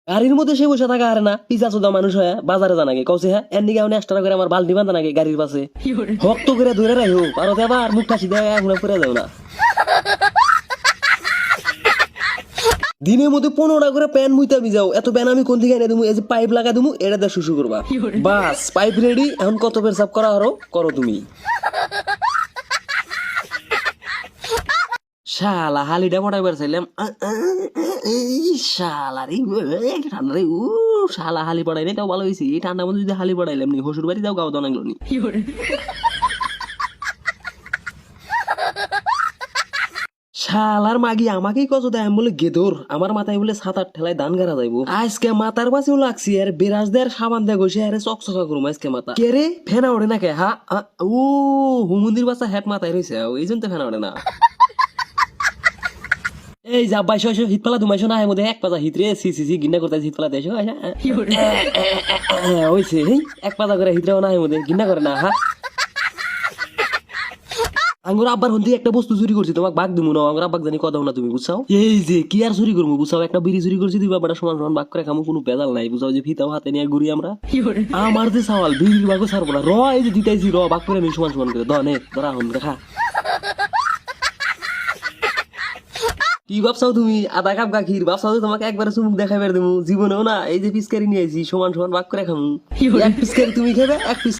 গাড়ির মধ্যে সে বসে থাকা আর না পিছা চোদা মানুষ হয় বাজারে জানাগে কৌছে হ্যাঁ এর নিকে এক্সট্রা করে আমার বালতি বান্ধা নাকি গাড়ির পাশে হক্ত করে ধরে রাখো আর আবার মুখটা সিধা এখন করে যাও না দিনের মধ্যে 15টা করে প্যান মুইতে আমি যাও এত প্যান আমি কোন থেকে এনে দেবো এই যে পাইপ লাগা দেবো এটা দিয়ে শুশু করবা বাস পাইপ রেডি এখন কত পেশাব করা আরো করো তুমি শালা হালিটা পড়াইবার চাইলাম শালা রে ঠান্ডা রে শালা হালি পড়াই নাই তাও ভালো হয়েছে এই ঠান্ডা মধ্যে যদি হালি পড়াইলাম নি হসুর বাড়ি যাও গাও তো অনেকগুলো নি শালার মাগি আমাকেই কত দেয় আমি বলে গেদর আমার মাথায় বলে 7-8 ঠেলায় ধান গাড়া যাইবো আজকে মাথার পাশেও লাগছি আর বেরাজ দেয় সাবান দেয় গেছে আরে চকচকা করুম আজকে মাথা কে রে ফেনা ওড়ে না কে হা ও হুমুন্দির বাচ্চা হ্যাট মাথায় রয়েছে এই জন্য তো ফেনা ওড়ে না এই যা বাইশ হিট পালা দুমাইশো না এর মধ্যে এক পাতা হিট রে সি গিন্না করতে হিট পালা দেশো হইছে এক পাতা করে হিট রেও না এর মধ্যে গিন্না করে না হা আঙ্গুর আব্বার হন্দি একটা বস্তু চুরি করছি তোমাকে বাঘ দিমু না আঙ্গুর আব্বাক জানি কথা না তুমি বুঝছাও এই যে কি আর চুরি করবো বুঝছাও একটা বিড়ি চুরি করছি দুই বাবাটা সমান সমান বাঘ করে খামু কোনো বেজাল নাই বুঝাও যে ফিতাও হাতে নিয়ে ঘুরি আমরা আমার যে সওয়াল বিড়ির বাঘও ছাড়বো না র এই যে দিতাইছি র বাঘ করে আমি সমান সমান করে দনে ধরা হন দেখা কি ভাবছাও তুমি আধা কাপ গাখির ভাবছাও তোমাকে একবারে চুমুক দেখাইবার দেবো জীবনেও না এই যে পিসকারি নিয়ে আইছি সমান সমান বাঘ করে খামু এক পিসকারি তুমি খাবে এক পিস